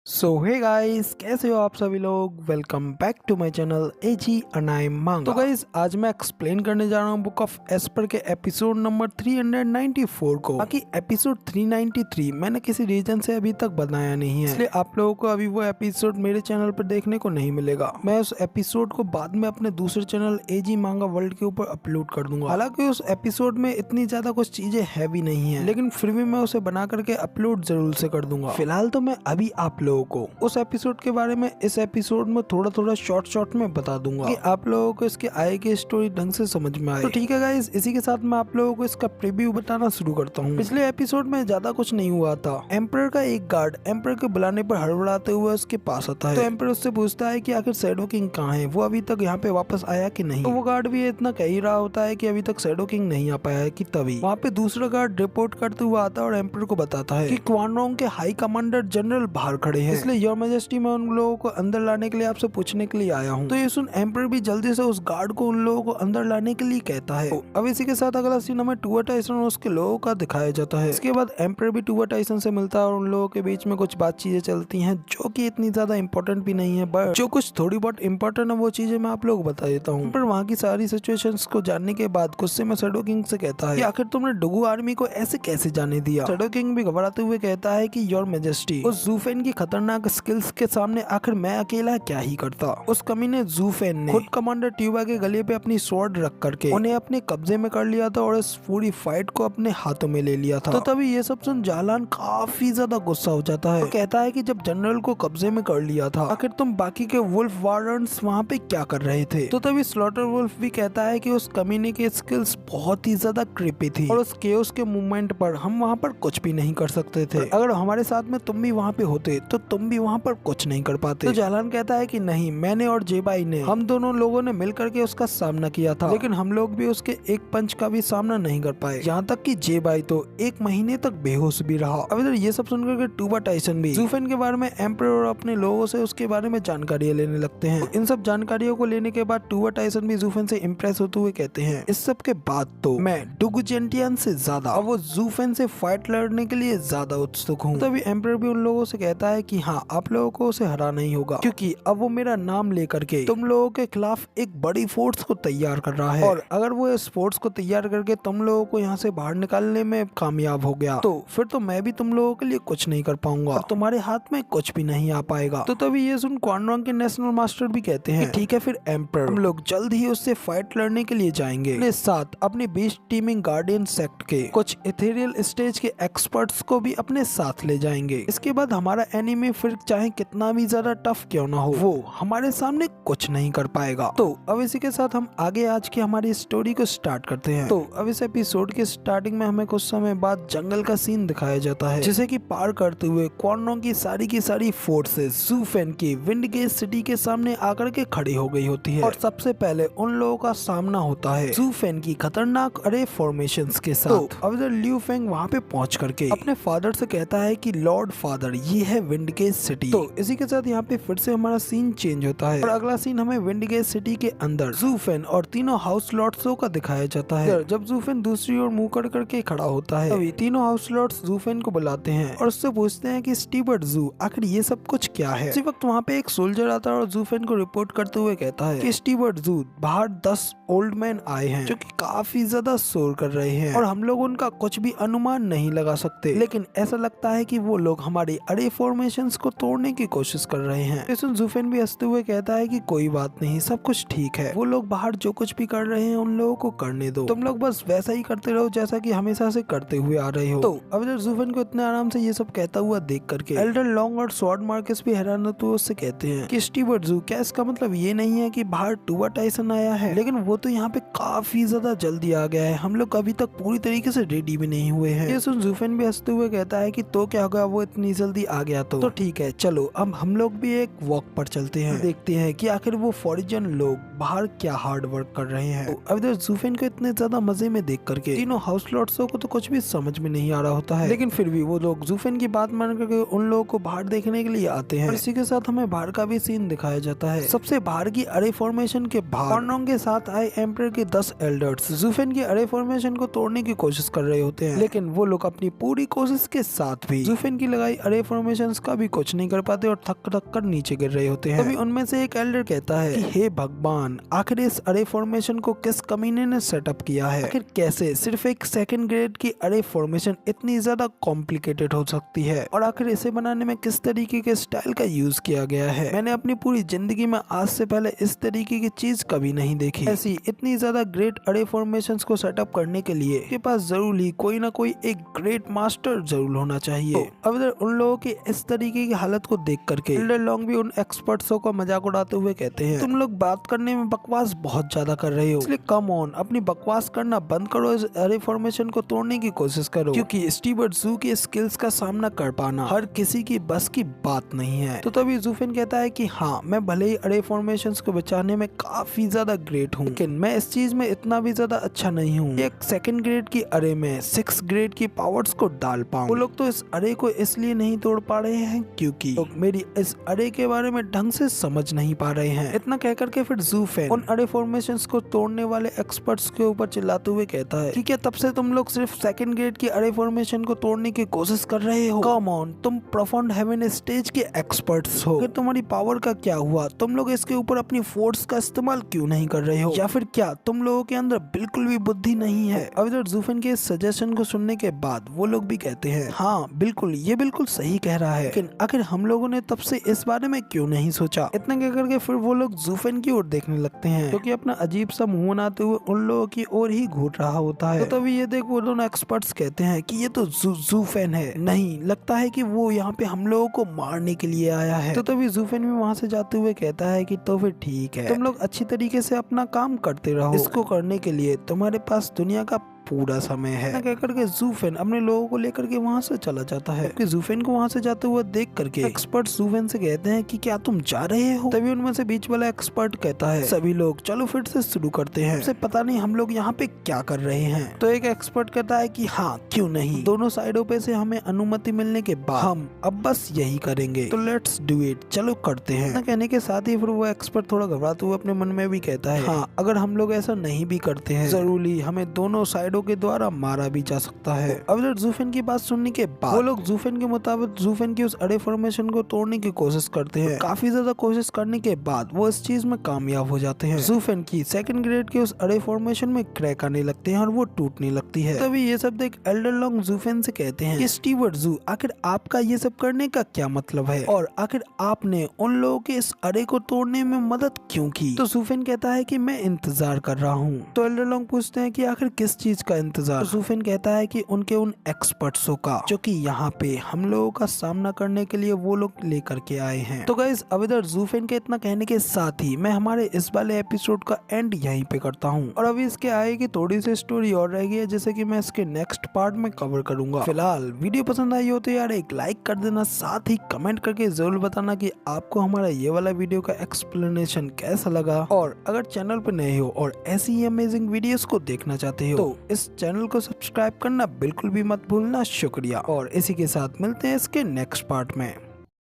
सो hey guys, कैसे हो आप सभी लोग। Welcome back to my channel एजी अनाई मांगा। तो गाइस, आज मैं एक्सप्लेन करने जा रहा हूँ बुक ऑफ एस्पर के एपिसोड नंबर 394 को। बाकी एपिसोड 393 मैंने किसी रीजन से अभी तक बनाया नहीं है, इसलिए आप लोगों को अभी वो एपिसोड मेरे चैनल पर देखने को नहीं मिलेगा। मैं उस एपिसोड को बाद में अपने दूसरे चैनल एजी मांगा वर्ल्ड के ऊपर अपलोड कर दूंगा। हालांकि उस एपिसोड में इतनी ज्यादा कुछ चीजें हैवी नहीं है, लेकिन फिर भी मैं उसे बना करके अपलोड जरूर से कर दूंगा। फिलहाल तो मैं अभी आप लोगों को उस एपिसोड के बारे में इस एपिसोड में थोड़ा थोड़ा शॉर्ट में बता दूंगा कि आप लोगों को इसके आगे की स्टोरी ढंग से समझ में आए। तो ठीक है गाइस, इसी के साथ मैं आप लोगों को इसका प्रीव्यू बताना शुरू करता हूँ। पिछले एपिसोड में ज्यादा कुछ नहीं हुआ था। एम्परर का एक गार्ड एम्परर के बुलाने पर हड़बड़ाते हुए उसके पास आता है। तो एम्परर उससे पूछता है कि आखिर शैडो किंग कहाँ है, वो अभी तक यहाँ पे वापस आया कि नहीं। तो वो गार्ड भी इतना कह ही रहा होता है कि अभी तक शैडो किंग नहीं आ पाया है कि तभी वहाँ पे दूसरा गार्ड रिपोर्ट करते हुए आता है और एम्परर को बताता है कि क्वान रोंग के हाई कमांडर जनरल बाहर खड़े हैं, इसलिए योर मैजेस्टी मैं उन लोगों को अंदर लाने के लिए आपसे पूछने के लिए आया हूँ। तो ये सुन एम्परर भी जल्दी से उस गार्ड को उन लोगों को अंदर लाने के लिए कहता है। अब इसी के साथ अगला सीन हमें टूवा टाइसन और उसके लोगों का दिखाया जाता है। इसके बाद एम्परर भी टूवा टाइसन से मिलता है और उन लोगों के बीच में कुछ बात चीजें चलती हैं जो कि इतनी ज्यादा इंपॉर्टेंट भी नहीं है, बट जो कुछ थोड़ी बहुत इंपॉर्टेंट है वो चीजें मैं आप लोगों को बता देता हूँ। पर वहाँ की सारी सिचुएशंस को जानने के बाद गुस्से में शैडो किंग से कहता है कि आखिर तुमने डुगू आर्मी को ऐसे कैसे जाने दिया। शैडो किंग भी घबराते हुए कहता है कि योर मैजेस्टी, उस ज़ूफेन की खतरनाक स्किल्स के सामने आखिर मैं अकेला क्या ही करता। उस कमीने ज़ूफेन ने खुद कमांडर ट्यूबा के गले पे अपनी स्वॉर्ड रख करके उन्हें अपने कब्जे में कर लिया था और इस पूरी फाइट को अपने हाथों में ले लिया था। तो तभी ये सब सुन जालान काफी ज्यादा गुस्सा हो जाता है और कहता है कि जब जनरल को कब्जे में कर लिया था, आखिर तुम बाकी के वुल्फ वार्डन्स वहाँ पे क्या कर रहे थे। तो तभी स्लॉटर वुल्फ भी कहता है कि उस कमीने की स्किल्स बहुत ही ज्यादा क्रिपी थी और उस केओस के मूवमेंट पर हम वहाँ पर कुछ भी नहीं कर सकते थे। अगर हमारे साथ में तुम भी वहाँ पे होते तो तुम भी वहाँ पर कुछ नहीं कर पाते। तो जालान कहता है कि नहीं, मैंने और जेबाई ने, हम दोनों लोगों ने मिलकर के उसका सामना किया था, लेकिन हम लोग भी उसके एक पंच का भी सामना नहीं कर पाए। यहाँ तक कि जेबाई तो 1 महीने तक बेहोश भी रहा। अब इधर ये सब सुनकर के टूबा टाइसन भी ज़ूफेन के बारे में एम्परर और अपने लोगों से उसके बारे में जानकारियां लेने लगते हैं। इन सब जानकारियों को लेने के बाद टूबा टाइसन भी ज़ूफेन से इम्प्रेस होते हुए कहते हैं, इस सब के बाद तो मैं डुगू जेंटियन से ज्यादा और वो ज़ूफेन से फाइट लड़ने के लिए ज्यादा उत्सुक हूँ। तभी एम्परर भी उन लोगों से कहता है कि हाँ, आप लोगों को उसे हराना ही होगा, क्योंकि अब वो मेरा नाम लेकर के तुम लोगों के खिलाफ एक बड़ी फोर्स को तैयार कर रहा है, और अगर वो इस फोर्स को तैयार करके तुम लोगों को यहाँ से बाहर निकालने में कामयाब हो गया तो फिर तो मैं भी तुम लोगों के लिए कुछ नहीं कर पाऊंगा और तुम्हारे हाथ में कुछ भी नहीं आ पाएगा। तो तभी ये सुन क्वान रोंग के नेशनल मास्टर भी कहते हैं ठीक है, फिर एम्परर, हम लोग जल्द ही उससे फाइट लड़ने के लिए जाएंगे। अपने साथ अपने बीस्ट टीमिंग गार्डियन सेक्ट के कुछ इथेरियल स्टेज के एक्सपर्ट्स को भी अपने साथ ले जाएंगे। इसके बाद हमारा एनिमी फिर चाहे कितना भी ज्यादा टफ क्यों ना हो, वो हमारे सामने कुछ नहीं कर पाएगा। तो अब इसी के साथ हम आगे आज की हमारी स्टोरी को स्टार्ट करते हैं। तो अब इस एपिसोड के स्टार्टिंग में हमें कुछ समय बाद जंगल का सीन दिखाया जाता है, जिसे कि पार करते हुए क्वान रोंग की सारी फोर्सेस ज़ूफेन की विंडगेज सिटी के सामने आकर के खड़ी हो गई होती है। और सबसे पहले उन लोगों का सामना होता है ज़ूफेन की खतरनाक अरे फॉर्मेशंस के साथ। तो अब इधर लियू फेंग वहाँ पे पहुँच करके अपने फादर से कहता है कि लॉर्ड फादर, ये है विंडगेज सिटी। तो इसी के साथ यहाँ पे फिर से हमारा सीन चेंज होता है और अगला सीन हमें विंडगेज सिटी के अंदर ज़ूफेन और तीनों हाउस लॉर्ड्सों का दिखाया जाता है। जब ज़ूफेन दूसरी ओर मुंह कर करके खड़ा होता है, तभी तीनों हाउस लॉर्ड्स ज़ूफेन को बुलाते हैं और उससे पूछते हैं कि स्टीवर्ट ज़ू, आखिर ये सब कुछ क्या है। इसी वक्त वहाँ पे एक सोल्जर आता है और ज़ूफेन को रिपोर्ट करते हुए कहता है कि स्टीवर्ट ज़ू, बाहर 10 ओल्ड मैन आए हैं जो कि काफी ज्यादा शोर कर रहे हैं और हम लोग उनका कुछ भी अनुमान नहीं लगा सकते, लेकिन ऐसा लगता है कि वो लोग हमारी अरे फॉर्मेशंस को तोड़ने की कोशिश कर रहे हैं। इसमें ज़ूफेन भी हंसते हुए कहता है कि कोई बात नहीं, सब कुछ ठीक है, वो लोग बाहर जो कुछ भी कर रहे हैं उन लोगों को करने दो, तुम लोग बस वैसा ही करते रहो जैसा कि हमेशा से करते हुए आ रहे हो। तो अब इधर ज़ूफेन को इतने आराम से ये सब कहता हुआ देख करके एल्डर लॉन्ग और स्वॉर्ड मार्केस भी हैरान होते हुए उससे कहते हैं कि स्टीवर्ट ज़ू, क्या इसका मतलब ये नहीं है कि बाहर टूवा टाइसन आया है, लेकिन वो तो यहाँ पे काफी ज्यादा जल्दी आ गया है, हम लोग अभी तक पूरी तरीके से रेडी भी नहीं हुए हैं। ये सुन ज़ूफेन भी हंसते हुए कहता है कि तो क्या होगा, वो इतनी जल्दी आ गया तो ठीक है, चलो अब हम लोग भी एक वॉक पर चलते हैं, देखते हैं कि आखिर वो फॉरिजन लोग बाहर क्या हार्ड वर्क कर रहे हैं। तो अब इधर ज़ूफेन को इतने ज्यादा मजे में देख करके तीनों हाउस लॉर्ड्सों को तो कुछ भी समझ में नहीं आ रहा होता है, लेकिन फिर भी वो लोग ज़ूफेन की बात मान करके उन लोगों को बाहर देखने के लिए आते हैं। और इसी के साथ हमें बाहर का भी सीन दिखाया जाता है। सबसे बाहर की अरे फॉर्मेशन के बाहर क्वान रोंग के साथ आए एम्परर के 10 एल्डर्स ज़ूफेन की अरे फॉर्मेशन को तोड़ने की कोशिश कर रहे होते हैं, लेकिन वो लोग अपनी पूरी कोशिश के साथ भी ज़ूफेन की लगाई अरे फॉर्मेशंस का भी कुछ नहीं कर पाते और थक थक कर नीचे गिर रहे होते हैं। तभी उनमें से एक एल्डर कहता है कि हे भगवान, आखिर इस अरे फॉर्मेशन को किस कमीने ने सेटअप किया है? आखिर कैसे सिर्फ एक सेकंड ग्रेड की अरे फॉर्मेशन इतनी ज्यादा कॉम्प्लिकेटेड हो सकती है, और आखिर इसे बनाने में किस तरीके के स्टाइल का यूज किया गया है? मैंने अपनी पूरी जिंदगी में आज से पहले इस तरीके की चीज कभी नहीं देखी। ऐसी इतनी ज्यादा ग्रेट अरे फॉर्मेशंस को सेटअप करने के लिए के पास जरूर ही कोई ना कोई एक ग्रेट मास्टर जरूर होना चाहिए। तो अब इधर उन लोगों की इस तरीके की हालत को देख करके एल्डर लॉन्ग भी उन एक्सपर्ट्सों का मजाक उड़ाते हुए कहते हैं, तुम लोग बात करने में बकवास बहुत ज्यादा कर रहे हो, इसलिए कम ऑन अपनी बकवास करना बंद करो, इस अरे फॉर्मेशन को तोड़ने की कोशिश करो, क्योंकि स्टीवर्ट जू की स्किल्स का सामना कर पाना हर किसी की बस की बात नहीं है। तो तभी जूफिन कहता है कि हाँ, मैं भले ही अरे फॉर्मेशंस को बचाने में काफी ज्यादा ग्रेट हूँ, लेकिन मैं इस चीज में इतना भी ज्यादा अच्छा नहीं हूँ एक सेकंड ग्रेड की अरे में 6 ग्रेड की पावर्स को डाल पाऊँ। वो लोग तो इस अरे को इसलिए नहीं तोड़ पा रहे हैं क्योंकि लोग मेरी इस अरे के बारे में ढंग से समझ नहीं पा रहे हैं। इतना कह करके फिर जूफिन उन अरे फॉर्मेशंस को तोड़ने वाले एक्सपर्ट्स के ऊपर चिल्लाते हुए कहता है कि क्या तब से तुम लोग सिर्फ सेकंड ग्रेड की अरे फॉर्मेशन को तोड़ने की कोशिश कर रहे हो? कम ऑन, तुम प्रोफाउंड हेवन स्टेज के एक्सपर्ट्स हो, फिर तुम्हारी पावर का क्या हुआ? तुम लोग इसके ऊपर अपनी फोर्स का इस्तेमाल क्यों नहीं कर रहे हो? या फिर क्या तुम लोगों के अंदर बिल्कुल भी बुद्धि नहीं है? अब इधर जूफिन के सजेशन को सुनने के बाद वो लोग भी कहते हैं, हाँ बिल्कुल, ये बिल्कुल सही कह रहा है, लेकिन आखिर हम लोगों ने तब से इस बारे में क्यों नहीं सोचा? इतना कह करके फिर वो लोग जूफिन की ओर देखने लगते हैं, क्योंकि अपना अजीब सा मुंह बनाते हुए उन लोगों की ओर ही घूर रहा होता है। तो तभी ये देख वो दोनों एक्सपर्ट्स कहते हैं कि ये तो जूफिन है, नहीं लगता है कि वो यहाँ पे हम लोगों को मारने के लिए आया है। तो तभी जूफिन भी वहाँ से जाते हुए कहता है कि तो फिर ठीक है, तुम लोग अच्छी तरीके से अपना काम करते रहो, इसको करने के लिए तुम्हारे पास दुनिया का पूरा समय है। कहकर के जूफिन अपने लोगों को लेकर के वहाँ से चला जाता है। जूफिन को वहाँ से जाते हुए देख करके एक्सपर्ट जूफिन से कहते हैं कि क्या तुम जा रहे हो? तभी उनमें से बीच वाला एक्सपर्ट कहता है, सभी लोग चलो फिर से शुरू करते हैं, से पता नहीं हम लोग यहाँ पे क्या कर रहे हैं। तो एक एक्सपर्ट कहता है कि हाँ क्यों नहीं, दोनों साइडों पे से हमें अनुमति मिलने के बाद हम अब बस यही करेंगे, तो लेट्स डू इट, चलो करते हैं। कहने के साथ ही फिर वो एक्सपर्ट थोड़ा घबराते हुए अपने मन में भी कहता है, हाँ अगर हम लोग ऐसा नहीं भी करते हैं जरूरी हमें दोनों साइडों के द्वारा मारा भी जा सकता है। अब जब जूफिन की बात सुनने के बाद वो लोग जूफिन के मुताबिक जूफिन की उस अरे फॉर्मेशन को तोड़ने की कोशिश करते हैं। काफी ज्यादा कोशिश करने के बाद वो इस चीज में कामयाब हो जाते हैं। जूफिन की सेकंड ग्रेड के उस अरे फॉर्मेशन में क्रैक आने लगते हैं और वो टूटने लगती है। तभी ये सब देख एल्डर लॉन्ग जूफिन से कहते हैं कि स्टीवर्ट जू, आखिर आपका ये सब करने का क्या मतलब है, और आखिर आपने उन लोगों के इस अरे को तोड़ने में मदद क्यों की? तो जूफिन कहता है कि मैं इंतजार कर रहा हूँ। तो एल्डर लॉन्ग पूछते हैं कि आखिर किस चीज का इंतजार? तो जूफिन कहता है कि उनके उन एक्सपर्ट्सों का, जो कि यहाँ पे हम लोगों का सामना करने के लिए वो लोग लेकर के आए हैं। तो गाइस अब इधर जूफिन के इतना कहने के साथ ही मैं हमारे इस वाले एपिसोड का एंड यहीं पे करता हूँ, और अभी इसके आगे की थोड़ी सी स्टोरी और रह गई है, जैसे कि मैं इसके नेक्स्ट पार्ट में कवर करूंगा। फिलहाल वीडियो पसंद आई हो तो यार एक लाइक कर देना, साथ ही कमेंट करके जरूर बताना कि आपको हमारा ये वाला वीडियो का एक्सप्लेनेशन कैसा लगा, और अगर चैनल पे नए हो और ऐसी ही अमेजिंग वीडियोस को देखना चाहते हो तो इस चैनल को सब्सक्राइब करना बिल्कुल भी मत भूलना। शुक्रिया, और इसी के साथ मिलते हैं इसके नेक्स्ट पार्ट में।